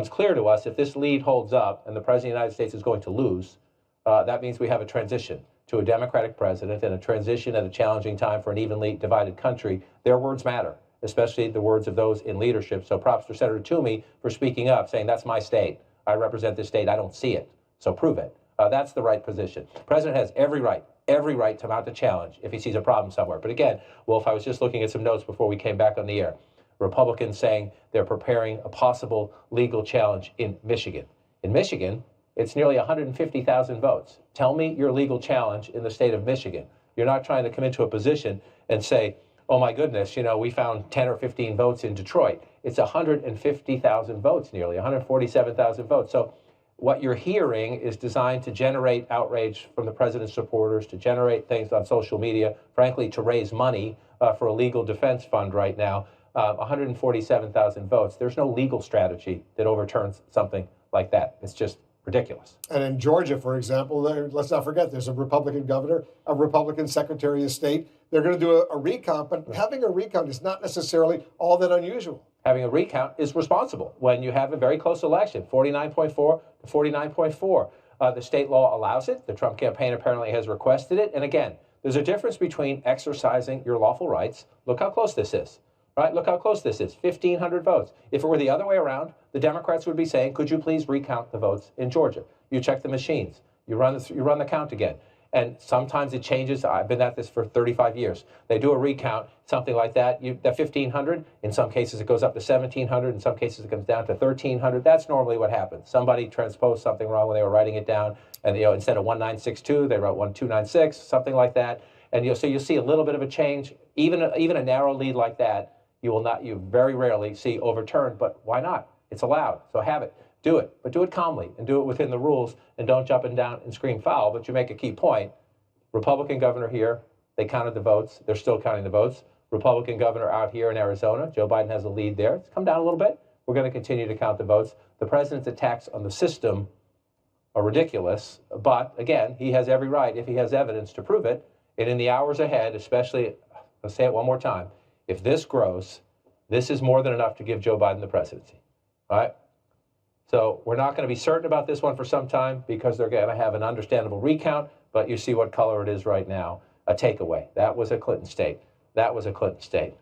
clear to us if this lead holds up and the president of the United States is going to lose. That means we have a transition to a Democratic president and a transition at a challenging time for an evenly divided country. Their words matter, especially the words of those in leadership. So props to Senator Toomey for speaking up, saying that's my state. I represent this state. I don't see it. So prove it. That's the right position. The president has every right to mount a challenge if he sees a problem somewhere. But again, Wolf, I was just looking at some notes before we came back on the air. Republicans saying they're preparing a possible legal challenge in Michigan. In Michigan, it's nearly 150,000 votes. Tell me your legal challenge in the state of Michigan. You're not trying to come into a position and say, oh my goodness, we found 10 or 15 votes in Detroit. It's 150,000 votes, nearly 147,000 votes. So what you're hearing is designed to generate outrage from the president's supporters, to generate things on social media, frankly, to raise money for a legal defense fund right now. 147,000 votes. There's no legal strategy that overturns something like that. It's just ridiculous.
And in Georgia, for example, let's not forget, there's a Republican governor, a Republican secretary of state. They're going to do a recount, but having a recount is not necessarily all that unusual.
Having a recount is responsible when you have a very close election, 49.4 to 49.4. The state law allows it. The Trump campaign apparently has requested it. And again, there's a difference between exercising your lawful rights. Look how close this is. Right? Look how close this is, 1,500 votes. If it were the other way around, the Democrats would be saying, could you please recount the votes in Georgia? You check the machines. You run the count again. And sometimes it changes. I've been at this for 35 years. They do a recount, something like that. That 1,500, in some cases it goes up to 1,700. In some cases it comes down to 1,300. That's normally what happens. Somebody transposed something wrong when they were writing it down. And instead of 1962, they wrote 1296, something like that. And so you'll see a little bit of a change. Even a narrow lead like that, you very rarely see overturned, but why not? It's allowed, so have it. Do it, but do it calmly and do it within the rules and don't jump and down and scream foul, but you make a key point. Republican governor here, they counted the votes. They're still counting the votes. Republican governor out here in Arizona, Joe Biden has a lead there. It's come down a little bit. We're going to continue to count the votes. The president's attacks on the system are ridiculous, but again, he has every right, if he has evidence, to prove it. And in the hours ahead, especially, I'll say it one more time, if this grows, this is more than enough to give Joe Biden the presidency, all right? So we're not going to be certain about this one for some time because they're going to have an understandable recount, but you see what color it is right now, a takeaway. That was a Clinton state. That was a Clinton state.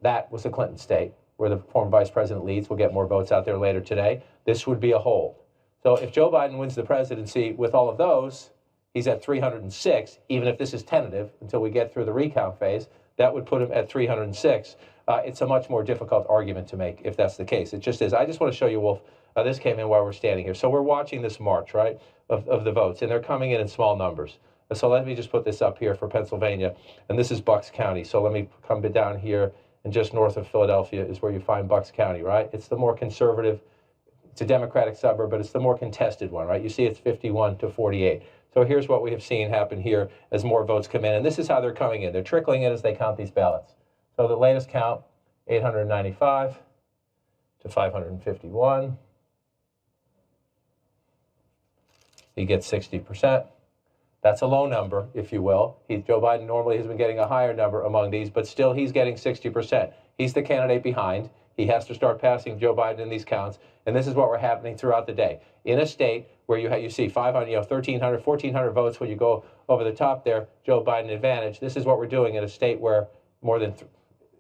That was a Clinton state where the former vice president leads. We'll get more votes out there later today. This would be a hold. So if Joe Biden wins the presidency with all of those, he's at 306, even if this is tentative until we get through the recount phase. That would put him at 306. It's a much more difficult argument to make if that's the case. It just is. I just want to show you, Wolf, this came in while we're standing here. So we're watching this march, right, of the votes, and they're coming in small numbers. So let me just put this up here for Pennsylvania, and this is Bucks County. So let me come down here, and just north of Philadelphia is where you find Bucks County, right? It's the more conservative, it's a Democratic suburb, but it's the more contested one, right? You see it's 51 to 48. So here's what we have seen happen here as more votes come in. And this is how they're coming in. They're trickling in as they count these ballots. So the latest count, 895 to 551. He gets 60%. That's a low number, if you will. Joe Biden normally has been getting a higher number among these, but still he's getting 60%. He's the candidate behind. He has to start passing Joe Biden in these counts. And this is what we're happening throughout the day. In a state where you see 500, 1,300, 1,400 votes when you go over the top there, Joe Biden advantage. This is what we're doing in a state where more than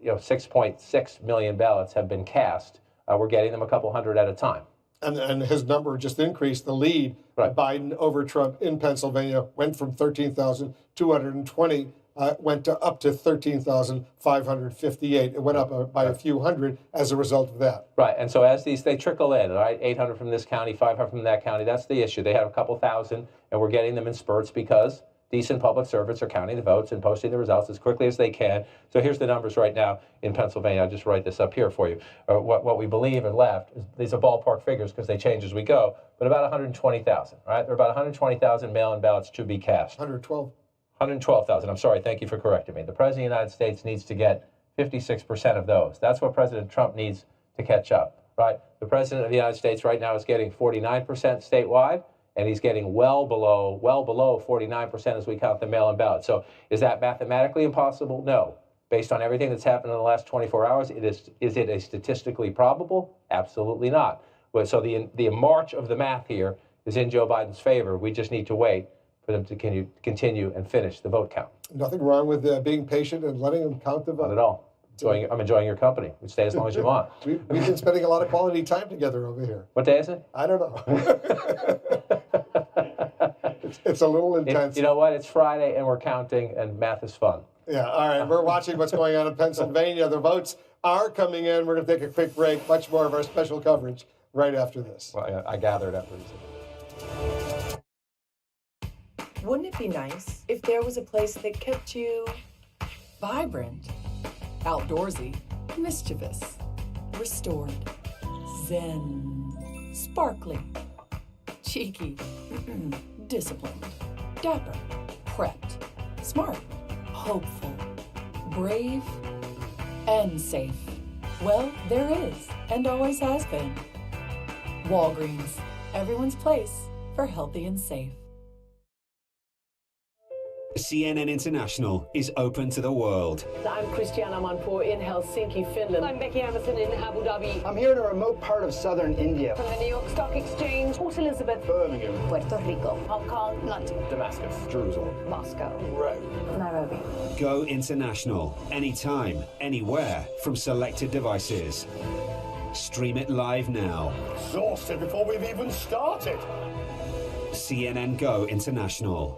6.6 million ballots have been cast. We're getting them a couple hundred at a time.
And his number just increased. The lead, right. Biden over Trump in Pennsylvania, went from 13,220 went up to 13,558. It went up by a few hundred as a result of that.
Right, and so as they trickle in, right, 800 from this county, 500 from that county, that's the issue. They have a couple thousand, and we're getting them in spurts because decent public servants are counting the votes and posting the results as quickly as they can. So here's the numbers right now in Pennsylvania. I'll just write this up here for you. What we believe are left, these are ballpark figures because they change as we go, but about 120,000, right? There are about 120,000 mail-in ballots to be cast. 112,000. I'm sorry. Thank you for correcting me. The President of the United States needs to get 56% of those. That's what President Trump needs to catch up, right? The President of the United States right now is getting 49% statewide, and he's getting well below 49% as we count the mail-in ballots. So is that mathematically impossible? No. Based on everything that's happened in the last 24 hours, is it a statistically probable? Absolutely not. So the march of the math here is in Joe Biden's favor. We just need to wait for them to continue and finish the vote count.
Nothing wrong with being patient and letting them count the vote.
Not at all. I'm enjoying your company. We stay as long as you want.
We've been spending a lot of quality time together over here.
What day is it?
I don't know. it's a little intense.
You know what? It's Friday and we're counting, and math is fun.
Yeah, all right. We're watching what's going on in Pennsylvania. The votes are coming in. We're going to take a quick break. Much more of our special coverage right after this.
Well, I gathered after this.
Wouldn't it be nice if there was a place that kept you vibrant, outdoorsy, mischievous, restored, zen, sparkling, cheeky, disciplined, dapper, prepped, smart, hopeful, brave, and safe? Well, there is, and always has been. Walgreens, everyone's place for healthy and safe.
CNN International is open to the world.
I'm Christiana Manpour in Helsinki, Finland. I'm Becky Emerson in Abu Dhabi.
I'm here in a remote part of southern India.
From the New York Stock Exchange, Port Elizabeth,
Birmingham,
Puerto Rico, Hong Kong, London,
Damascus, Jerusalem,
Moscow,
Rome,
Nairobi.
Go international, anytime, anywhere, from selected devices. Stream it live now.
exhausted before we've even started.
CNN Go International.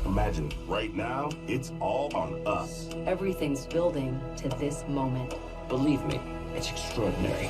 Imagine right now, it's all on us.
Everything's building to this moment.
Believe me, it's extraordinary.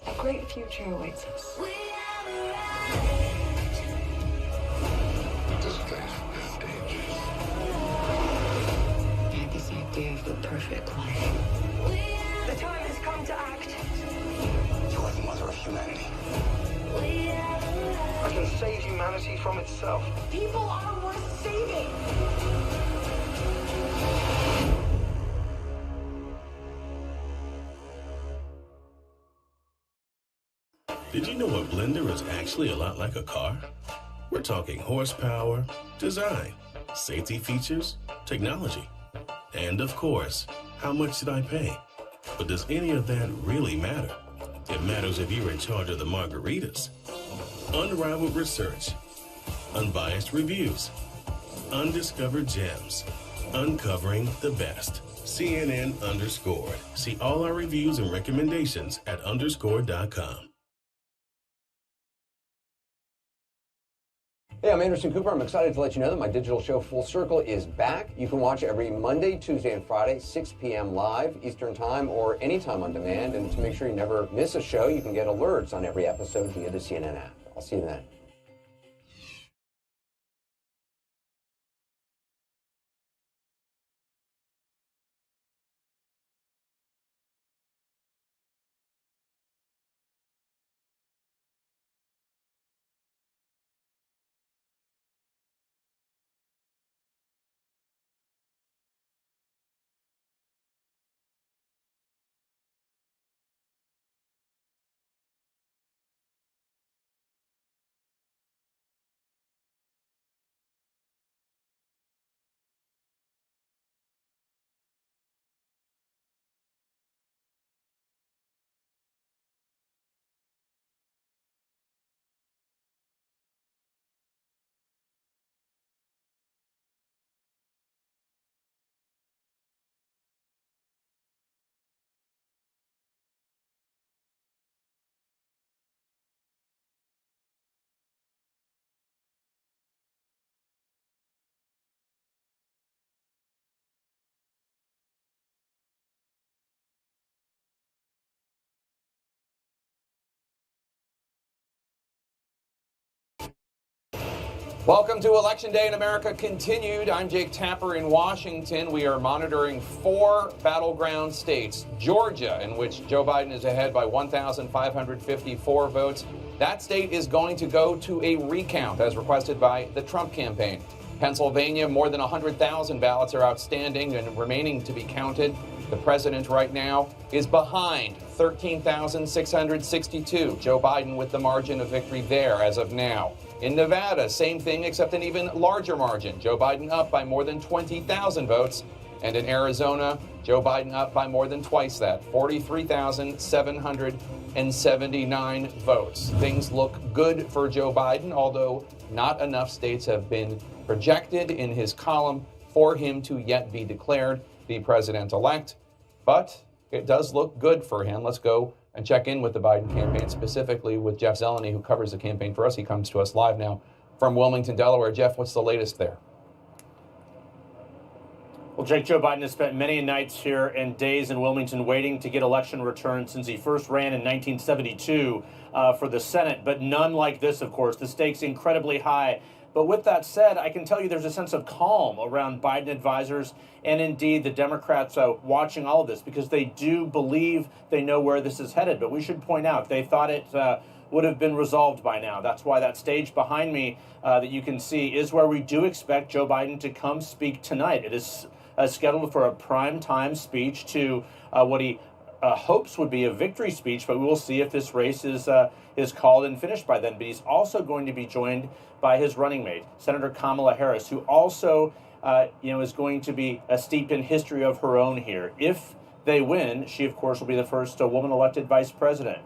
A great future awaits us.
This place is dangerous.
I had this idea of the perfect life.
The time has come to act.
You are the mother of humanity.
I can save humanity from itself.
People are worth saving.
Did you know a blender is actually a lot like a car? We're talking horsepower, design, safety features, technology, and of course, how much did I pay? But does any of that really matter? It matters if you're in charge of the margaritas. Unrivaled research, unbiased reviews, undiscovered gems, uncovering the best. CNN Underscored. See all our reviews and recommendations at underscored.com.
Hey, I'm Anderson Cooper. I'm excited to let you know that my digital show Full Circle is back. You can watch every Monday, Tuesday, and Friday, 6 p.m. live Eastern Time or anytime on demand. And to make sure you never miss a show, you can get alerts on every episode via the CNN app. I'll see you then.
Welcome to Election Day in America continued. I'm Jake Tapper in Washington. We are monitoring 4 battleground states. Georgia, in which Joe Biden is ahead by 1,554 votes. That state is going to go to a recount as requested by the Trump campaign. Pennsylvania, more than 100,000 ballots are outstanding and remaining to be counted. The president right now is behind 13,662. Joe Biden with the margin of victory there as of now. In Nevada, same thing except an even larger margin. Joe Biden up by more than 20,000 votes. And in Arizona, Joe Biden up by more than twice that, 43,779 votes. Things look good for Joe Biden, although not enough states have been projected in his column for him to yet be declared the president-elect. But it does look good for him. Let's go and check in with the Biden campaign, specifically with Jeff Zeleny, who covers the campaign for us. He comes to us live now from Wilmington, Delaware. Jeff, what's the latest there?
Well, Jake, Joe Biden has spent many nights here and days in Wilmington waiting to get election returns since he first ran in 1972 for the Senate, but none like this, of course. The stakes incredibly high. But with that said, I can tell you there's a sense of calm around Biden advisors and indeed the Democrats watching all of this because they do believe they know where this is headed. But we should point out they thought it would have been resolved by now. That's why that stage behind me that you can see is where we do expect Joe Biden to come speak tonight. It is scheduled for a prime time speech to what he hopes would be a victory speech, but we will see if this race is called and finished by then. But he's also going to be joined by his running mate, Senator Kamala Harris, who also is going to be steeped in history of her own here. If they win, she, of course, will be the first woman elected vice president,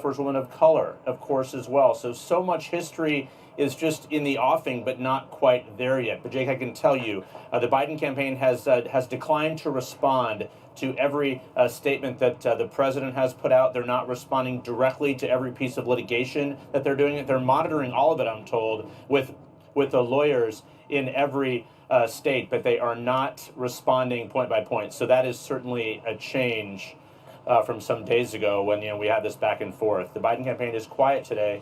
first woman of color, of course, as well. So much history is just in the offing, but not quite there yet. But, Jake, I can tell you, the Biden campaign has declined to respond to every statement that the president has put out. They're not responding directly to every piece of litigation that they're doing. They're monitoring all of it, I'm told, with the lawyers in every state, but they are not responding point by point. So that is certainly a change from some days ago when we had this back and forth. The Biden campaign is quiet today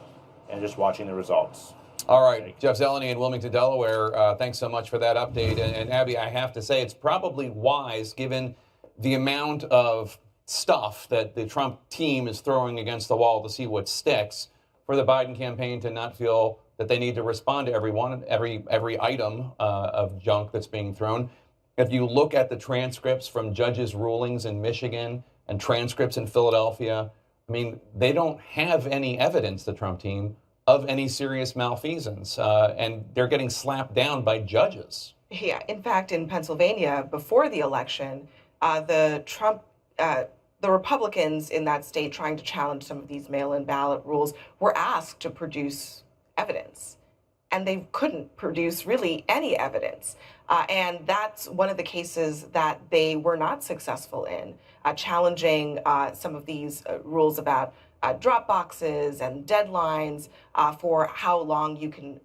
and just watching the results.
All right, Jeff Zeleny in Wilmington, Delaware, thanks so much for that update. And Abby, I have to say it's probably wise, given the amount of stuff that the Trump team is throwing against the wall to see what sticks, for the Biden campaign to not feel that they need to respond to every item of junk that's being thrown. If you look at the transcripts from judges' rulings in Michigan and transcripts in Philadelphia, I mean, they don't have any evidence, the Trump team, of any serious malfeasance, and they're getting slapped down by judges.
Yeah, in fact, in Pennsylvania, before the election, the Republicans in that state trying to challenge some of these mail-in ballot rules were asked to produce evidence, and they couldn't produce really any evidence. And that's one of the cases that they were not successful in, challenging some of these rules about drop boxes and deadlines for how long you can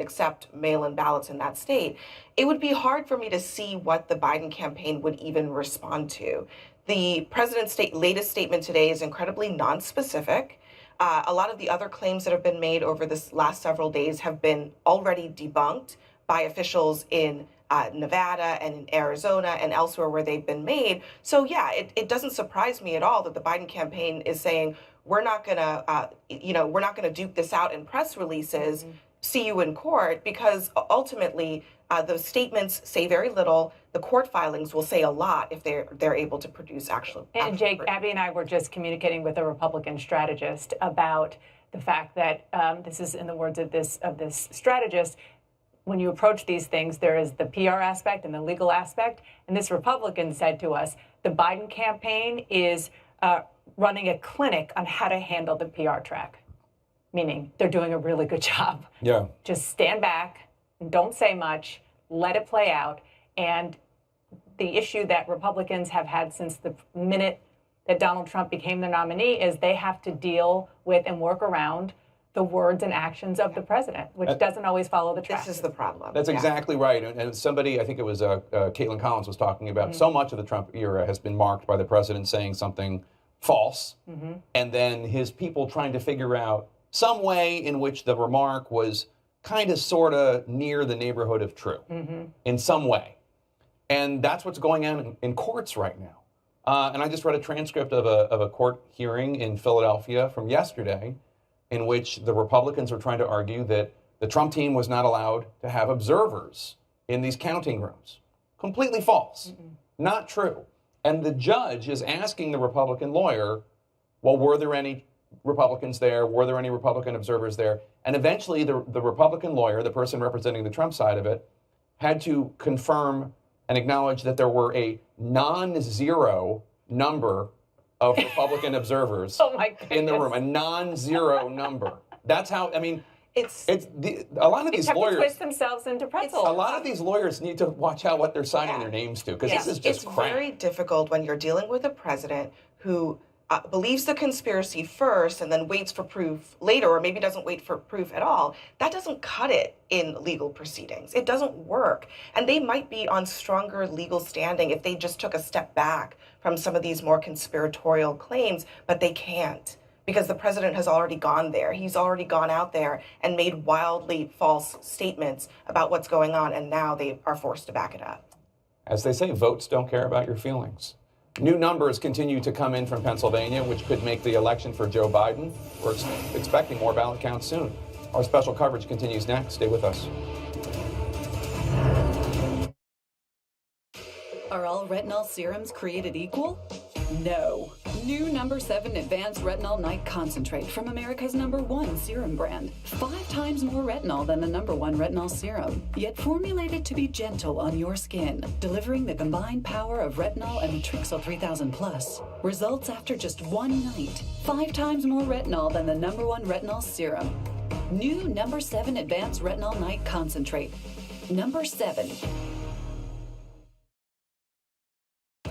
accept mail-in ballots in that state. It would be hard for me to see what the Biden campaign would even respond to. The president's latest statement today is incredibly nonspecific. A lot of the other claims that have been made over this last several days have been already debunked by officials in Nevada and in Arizona and elsewhere where they've been made. So yeah, it doesn't surprise me at all that the Biden campaign is saying, we're not gonna duke this out in press releases, see you in court, because ultimately those statements say very little. The court filings will say a lot if they're able to produce actual.
And Jake, Abby and I were just communicating with a Republican strategist about the fact that this is, in the words of this strategist, when you approach these things, there is the PR aspect and the legal aspect. And this Republican said to us, the Biden campaign is running a clinic on how to handle the PR track, meaning they're doing a really good job.
Yeah.
Just stand back, don't say much, let it play out. And the issue that Republicans have had since the minute that Donald Trump became their nominee is they have to deal with and work around the words and actions of the president, which doesn't always follow the track.
This is the problem.
That's exactly right. And somebody, I think it was Caitlin Collins, was talking about so much of the Trump era has been marked by the president saying something false, and then his people trying to figure out some way in which the remark was kind of sort of near the neighborhood of true in some way. And that's what's going on in courts right now. And I just read a transcript of a court hearing in Philadelphia from yesterday in which the Republicans were trying to argue that the Trump team was not allowed to have observers in these counting rooms. Completely false. Not true. And the judge is asking the Republican lawyer, well, were there any Republicans there? Were there any Republican observers there? And eventually the Republican lawyer, the person representing the Trump side of it, had to confirm and acknowledge that there were a non-zero number of Republican observers in the room. A non-zero number. That's how, I mean, a lot of these lawyers
twist themselves into pretzels.
A lot of these lawyers need to watch out what they're signing their names to, because this is just crap.
It's very difficult when you're dealing with a president who believes the conspiracy first and then waits for proof later, or maybe doesn't wait for proof at all. That doesn't cut it in legal proceedings. It doesn't work. And they might be on stronger legal standing if they just took a step back from some of these more conspiratorial claims, but they can't, because the president has already gone there. He's already gone out there and made wildly false statements about what's going on, and now they are forced to back it up.
As they say, votes don't care about your feelings. New numbers continue to come in from Pennsylvania, which could make the election for Joe Biden. We're expecting more ballot counts soon. Our special coverage continues next. Stay with us.
Are all retinol serums created equal? No. New number 7 Advanced Retinol Night Concentrate from America's #1 serum brand. 5 times more retinol than the #1 retinol serum, yet formulated to be gentle on your skin, delivering the combined power of retinol and Matrixyl 3000 Plus. Results after just 1 night. 5 times more retinol than the #1 retinol serum. New number 7 Advanced Retinol Night Concentrate. Number 7.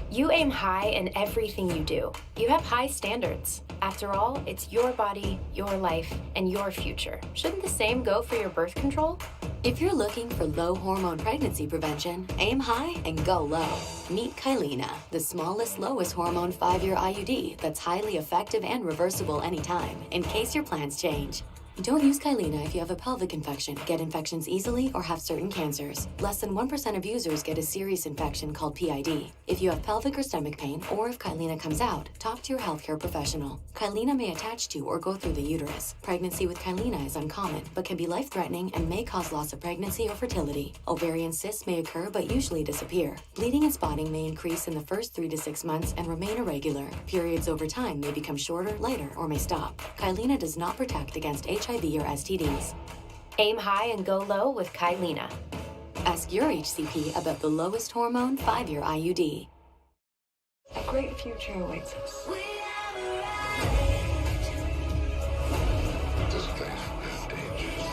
You aim high in everything you do. You have high standards. After all, it's your body, your life, and your future. Shouldn't the same go for your birth control?
If you're looking for low hormone pregnancy prevention, aim high and go low. Meet Kylena, the smallest, lowest hormone 5-year IUD that's highly effective and reversible anytime, in case your plans change. Don't use Kylena if you have a pelvic infection, get infections easily, or have certain cancers. Less than 1% of users get a serious infection called PID. If you have pelvic or stomach pain, or if Kylena comes out, talk to your healthcare professional. Kylena may attach to or go through the uterus. Pregnancy with Kylena is uncommon, but can be life-threatening and may cause loss of pregnancy or fertility. Ovarian cysts may occur but usually disappear. Bleeding and spotting may increase in the first 3 to 6 months and remain irregular. Periods over time may become shorter, lighter, or may stop. Kylena does not protect against HIV or STDs.
Aim high and go low with Kylena.
Ask your HCP about the lowest hormone 5-year IUD.
A great future awaits us.
This place is dangerous.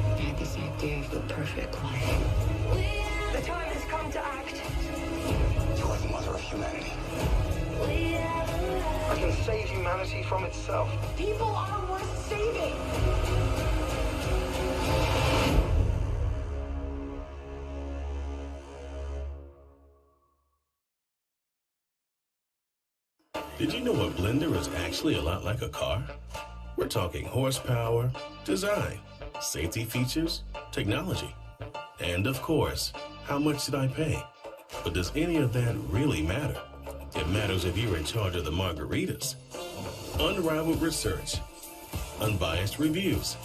I had this idea of the perfect life.
The time has come to act.
You are the mother of humanity.
I can save humanity from itself.
People are worth saving.
Did you know a blender is actually a lot like a car? We're talking horsepower, design, safety features, technology, and of course, how much did I pay? But does any of that really matter? It matters if you're in charge of the margaritas. Unrivaled research, unbiased reviews,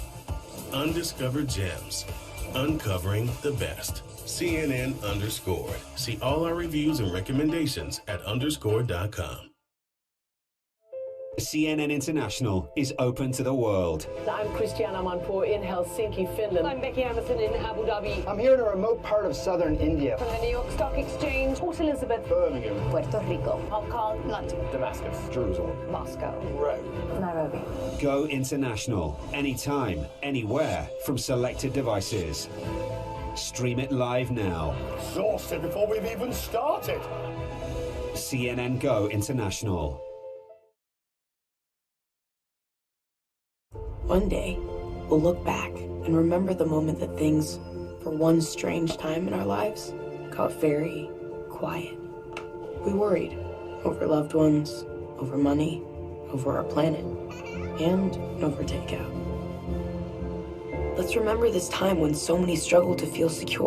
undiscovered gems, uncovering the best. CNN Underscored. See all our reviews and recommendations at underscored.com.
CNN International is open to the world.
I'm Christiana Manpour in Helsinki, Finland. I'm Becky Emerson in Abu Dhabi.
I'm here in a remote part of southern India.
From the New York Stock Exchange, Port Elizabeth,
Birmingham,
Puerto Rico, Hong Kong, London,
Damascus, Jerusalem,
Moscow,
Rome,
Nairobi.
Go international, anytime, anywhere, from selected devices. Stream it live now.
Exhausted before we've even started.
CNN Go International.
One day, we'll look back and remember the moment that things, for one strange time in our lives, got very quiet. We worried over loved ones, over money, over our planet, and over takeout. Let's remember this time when so many struggled to feel secure.